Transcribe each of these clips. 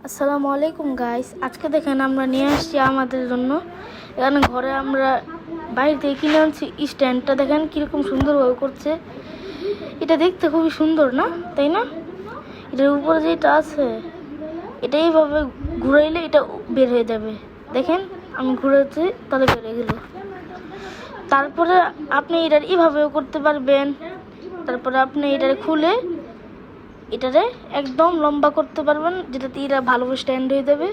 আসসালামু আলাইকুম গাইস, আজকে দেখেন আমরা নিয়ে আসছি আমাদের জন্য। এখানে ঘরে আমরা বাইরে থেকে কিনে আনছি স্ট্যান্ডটা। দেখেন কীরকম সুন্দরভাবে করছে। এটা দেখতে খুবই সুন্দর না, তাই না? এটার উপরে যেটা আছে এটা এইভাবে ঘুরাইলে এটা বের হয়ে যাবে। দেখেন আমি ঘুরাচ্ছি, তাহলে বের হয়ে গেল। তারপরে আপনি এটার এইভাবেও করতে পারবেন। তারপরে আপনি এটার খুলে এটারে একদম লম্বা করতে পারবেন, যেটাতে এরা ভালোভাবে স্ট্যান্ড হয়ে যাবে।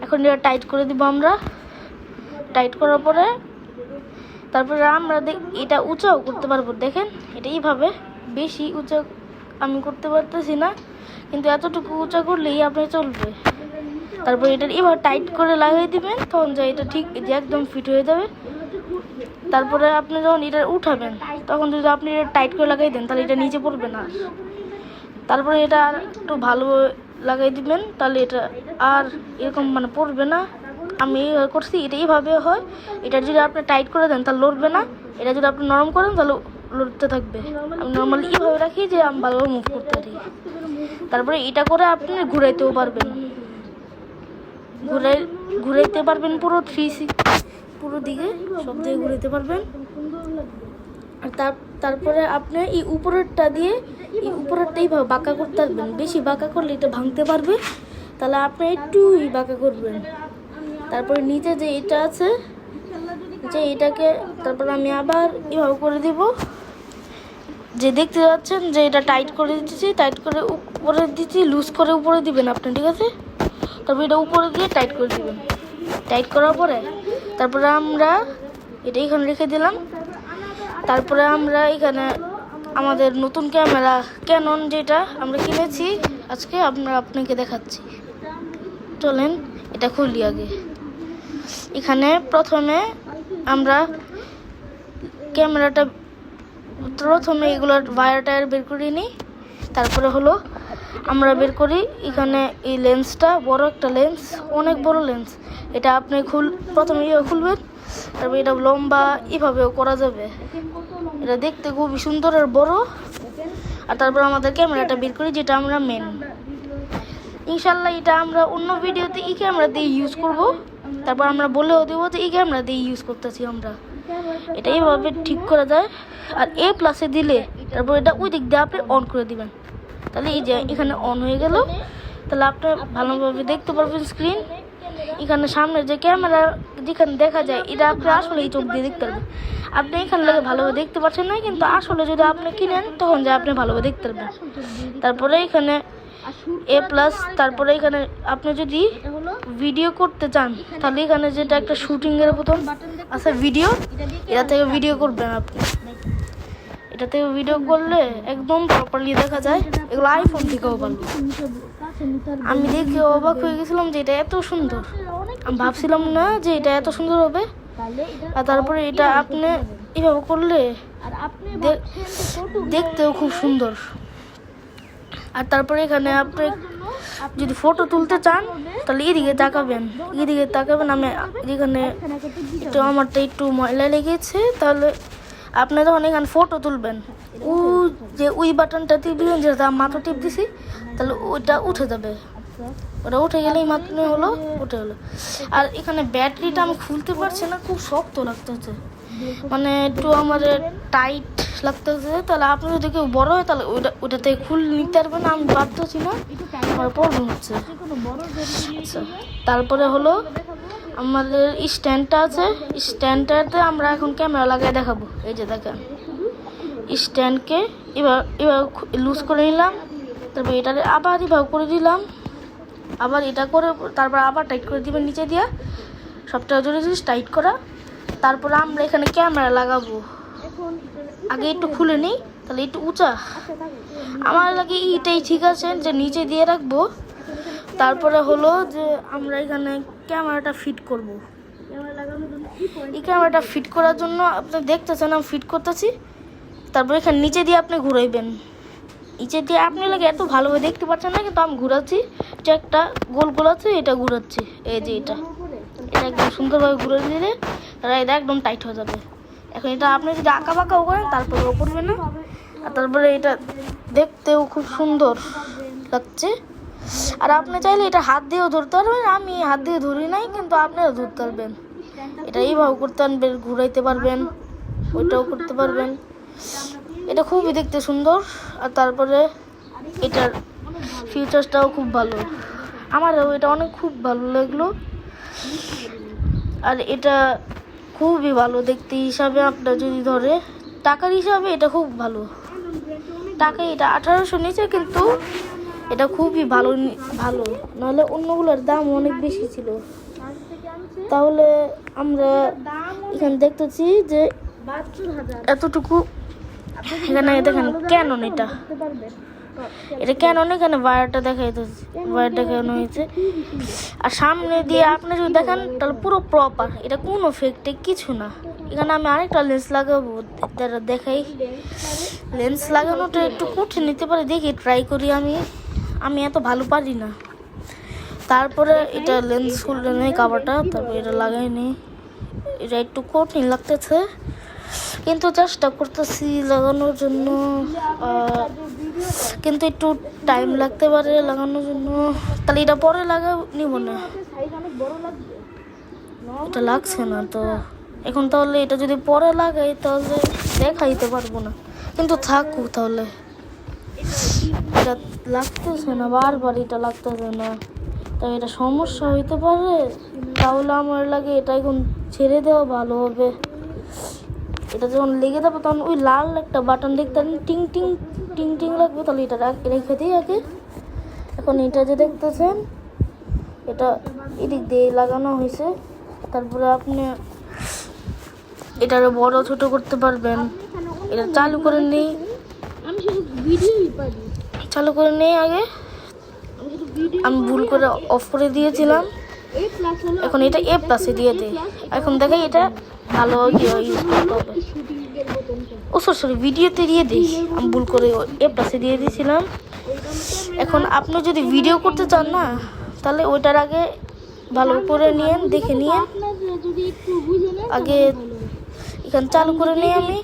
এখন এটা টাইট করে দিব আমরা। টাইট করার পরে তারপরে আমরা এটা উঁচাও করতে পারবো। দেখেন এটা এইভাবে, বেশি উঁচা আমি করতে পারতেছি না, কিন্তু এতটুকু উঁচা করলেই আপনি চলবে। তারপর এটা এইভাবে টাইট করে লাগিয়ে দিবেন, তখন যা এটা ঠিক যে একদম ফিট হয়ে যাবে। তারপরে আপনি যখন এটা উঠাবেন, তখন যদি আপনি এটা টাইট করে লাগাই দেন, তাহলে এটা নিচে পড়বে না। তারপরে এটা আর একটু ভালো লাগাই দিবেন, তাহলে এটা আর এরকম পড়বে না। আমি করছি এটা এইভাবে হয়। এটা যদি আপনি টাইট করে দেন তাহলে লড়বে না। এটা যদি আপনি নরম করেন তাহলে লড়তে থাকবে। আমি নর্মালি এইভাবে রাখি যে আমি ভালোভাবে মুভ করতে পারি। তারপরে এটা করে আপনি ঘুরাইতেও পারবেন, ঘুরাইতে পারবেন পুরো পুরো দিকে, সব দিকে ঘুরাইতে পারবেন। আর তারপরে আপনি এই উপরেরটা দিয়ে এই উপরেরটা এইভাবে বাঁকা করতে পারবেন। বেশি বাঁকা করলে এটা ভাঙতে পারবে, তাহলে আপনি একটু বাঁকা করবেন। তারপরে নিচে যে এটা আছে, যে এটাকে তারপরে আমি আবার এভাবে করে দিব। যে দেখতে পাচ্ছেন যে এটা টাইট করে দিচ্ছি, টাইট করে উপরে দিচ্ছি, লুজ করে উপরে দিবেন আপনি, ঠিক আছে? তারপর এটা উপরে দিয়ে টাইট করে দিবেন। টাইট করার পরে তারপরে আমরা এটা এখানে রেখে দিলাম। তারপরে আমরা এখানে আমাদের নতুন ক্যামেরা ক্যানন যেটা আমরা কিনেছি আজকে আপনাকে দেখাচ্ছি। চলেন এটা খুলি আগে। এখানে প্রথমে আমরা ক্যামেরাটা এগুলোর ওয়্যার টায়ার বের করে নিই। তারপরে হলো আমরা বের করি এখানে এই লেন্সটা, বড় একটা লেন্স, অনেক বড় লেন্স। এটা আপনি প্রথমে খুলবেন। তারপর এটা লম্বা এভাবেও করা যাবে। এটা দেখতে খুবই সুন্দর আর বড়। আর তারপর আমাদের ক্যামেরাটা বের করি, যেটা আমরা মেন। ইনশাল্লাহ এটা আমরা অন্য ভিডিওতে এই ক্যামেরা দিয়ে ইউজ করব। তারপর আমরা বলেও দেবো যে এই ক্যামেরা দিয়ে ইউজ করতেছি আমরা। এটা এইভাবে ঠিক করা যায়। আর A+ দিলে তারপর এটা ওই দিক দিয়ে আপনি অন করে দিবেন, তাহলে এই যে এখানে অন হয়ে গেল। তাহলে আপনি ভালোভাবে দেখতে পারবেন স্ক্রিন। এখানে সামনে যে ক্যামেরা যেখানে দেখা যায়, এটা আপনি আসলে এই চোখ দিয়ে দেখতে পারবেন। আপনি এখানে লাগে ভালোভাবে দেখতে পাচ্ছেন না, কিন্তু আসলে যদি আপনি কিনেন তখন যে আপনি ভালোভাবে দেখতে পারবেন। তারপরে এখানে A+, তারপরে এখানে আপনি যদি ভিডিও করতে চান, তাহলে এখানে যেটা একটা শুটিংয়ের বোতাম আছে, ভিডিও, এটা থেকে ভিডিও করবেন আপনি। এটা থেকে ভিডিও করলে একদম প্রপারলি দেখা যায়। এগুলো আইফোন থেকেও ভালো। আমি দেখে অবাক হয়ে গেছিলাম যে এটা এত সুন্দর। আমি ভাবছিলাম না যে এটা এত সুন্দর হবে। আর তারপরে এটা আপনি এভাবে করলে দেখতেও খুব সুন্দর। আর তারপরে এখানে আপনি যদি ফটো তুলতে চান, তাহলে এদিকে তাকাবেন। আমি এখানে আমারটা একটু ময়লা লেগেছে, তাহলে আপনি যখন এখানে ফটো তুলবেন, ওই বাটনটা টিপবেন, যেটা মাত্র টিপ দিছি, তাহলে ওইটা উঠে যাবে। ওটা উঠে গেলেই মাত্র উঠে গেলো। আর এখানে ব্যাটারিটা আমি খুলতে পারছি না, খুব শক্ত লাগতেছে, একটু আমার টাইট লাগতেছে। তাহলে আপনি যদি কেউ বড় হয়, তাহলে ওইটাতে খুলে নিতে পারবেন। আমি পারতেছি না, আমার প্রবলেম হচ্ছে। আচ্ছা, তারপরে হলো আমাদের স্ট্যান্ডটা আছে। স্ট্যান্ডটাতে আমরা এখন ক্যামেরা লাগাই দেখাবো। এই যে দেখেন, স্ট্যান্ডকে এবার লুজ করে নিলাম। তারপর এটা আবার এভাবে করে দিলাম, আবার এটা করে, তারপর আবার টাইট করে দিবেন নিচে দিয়া। সবটা জোরে টাইট করা। তারপরে আমরা এখানে ক্যামেরা লাগাবো। আগে একটু খুলে নিই, তাহলে একটু উঁচা আমার লাগে। এইটাই ঠিক আছে যে নিচে দিয়ে রাখবো। তারপরে হলো যে আমরা এখানে ক্যামেরাটা ফিট করব। এই ক্যামেরাটা ফিট করার জন্য আপনি দেখতেছেন আমি ফিট করতেছি। তারপরে এখানে নিচে দিয়ে আপনি ঘুরাইবেন। নিচে দিয়ে আপনি লাগে এত ভালোভাবে দেখতে পাচ্ছেন না, কিন্তু আমি ঘুরাচ্ছি। যে একটা গোল আছে, এটা ঘুরাচ্ছি। এই যে এটা একদম সুন্দরভাবে ঘুরে দিলে তারা এটা একদম টাইট হয়ে যাবে। এখন এটা আপনি যদি আঁকা বাঁকাও করেন, তারপরেও পড়বে না। আর তারপরে এটা দেখতেও খুব সুন্দর লাগছে। আর আপনি চাইলে এটা হাত দিয়েও ধরতে পারবেন, আমি হাত দিয়ে ধরি নাই, কিন্তু আপনারা ধরতে পারবেন। এটা এইভাবে করতে পারবেন, ঘুরাইতে পারবেন, ওইটাও করতে পারবেন। এটা খুবই দেখতে সুন্দর। আর তারপরে এটার ফিচার্সটাও খুব ভালো, আমারও এটা অনেক খুব ভালো লাগলো। আর এটা খুবই ভালো দেখতে হিসাবে, আপনার যদি ধরে টাকার হিসাবে এটা খুব ভালো। টাকা এটা 1800 নিচে, কিন্তু এটা খুবই ভালো ভালো, নাহলে অন্যগুলোর দাম অনেক বেশি ছিল। তাহলে আমরা এখানে দেখতেছি যে এতটুকু, এখানে দেখেন ক্যানন, এটা ক্যানন, এখানে ওয়্যারটা দেখাইতেছে, ওয়্যার দেখানো হয়েছে। আর সামনে দিয়ে আপনি যদি দেখেন তাহলে পুরো প্রপার, এটা কোনো ফেকটে কিছু না। এখানে আমি আরেকটা লেন্স লাগাবো, তারা দেখাই। লেন্স লাগানোটা একটু কঠিন নিতে পারে, দেখি ট্রাই করি। আমি এত ভালো পারি না। তারপরে এটা লেন্স খুললে নেই কাভারটা, তারপরে এটা লাগাই নি। এটা একটু কঠিন লাগতেছে, কিন্তু চেষ্টা করতেছি লাগানোর জন্য। কিন্তু একটু টাইম লাগতে পারে লাগানোর জন্য। তাহলে এটা পরে নিব না, এটা লাগছে না তো এখন। তাহলে এটা যদি পরে লাগাই তাহলে দেখাইতে পারবো না, কিন্তু থাকুক তাহলে। এটা লাগতেছে না, বারবার এটা লাগতেছে না, তাই এটা সমস্যা হইতে পারে। তাহলে আমার লাগে এটা এখন ছেড়ে দেওয়া ভালো হবে। এটা যখন লেগে যাবে তখন ওই লাল একটা বাটন দেখতে টিং টিং টিং টিং লাগবে, তাহলে এটা রেখে দিই আগে। এখন এটা যে দেখতেছেন, এটা এদিক দিয়ে লাগানো হয়েছে। তারপরে আপনি এটার বড় ছোট করতে পারবেন। এটা চালু করে নিই, আগে আমি ভুল করে অফ করে দিয়েছিলাম। এখন এটা A+ দিয়ে দিই। এখন দেখাই এটা ভালো ইউজ করতে হবে। সরি, ভিডিওতে দিয়ে দিই, আমি ভুল করে A+ দিয়ে দিয়েছিলাম। এখন আপনি যদি ভিডিও করতে চান না, তাহলে ওইটার আগে ভালো করে নিয়েন, দেখে নিয়েন। আগে এখানে চালু করে নিই, আমি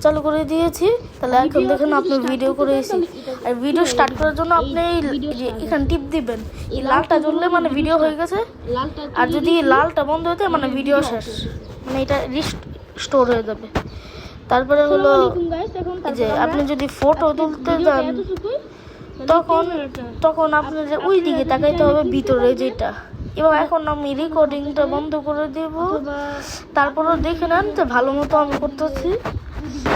চালু করে দিয়েছি। তাহলে এখন দেখেন আপনি ভিডিও করেছি। আর ভিডিও স্টার্ট করার জন্য আপনি এখানে টিপ দিবেন, এই লালটা জ্বললে মানে ভিডিও হয়ে গেছে। আর যদি লালটা বন্ধ হতে মানে ভিডিও শেষ, মানে এটা রিস্টোর হয়ে যাবে। তারপরে হলো যে আপনি যদি ফটো তুলতে যান, তখন আপনার ওই দিকে তাকাইতে হবে, ভিতরে যেটা। এবং এখন আমি রেকর্ডিংটা বন্ধ করে দেব। তারপরে দেখে নেন যে ভালো মতো আমি করতেছি।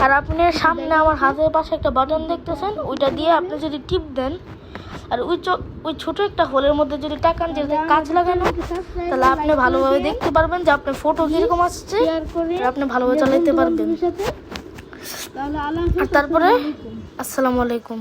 আর আপনি সামনে আমার হাতের পাশে একটা বাটন দেখতেছেন, ওইটা দিয়ে আপনি যদি টিপ দেন, আর ওই ছোট একটা হোলের মধ্যে যদি তাকান যে কাঁচ লাগানো, তাহলে আপনি ভালোভাবে দেখতে পারবেন যে আপনার ফটো কিরকম আসছে, আর আপনি ভালোভাবে চালাতে পারবেন। আর তারপরে আসসালামু আলাইকুম।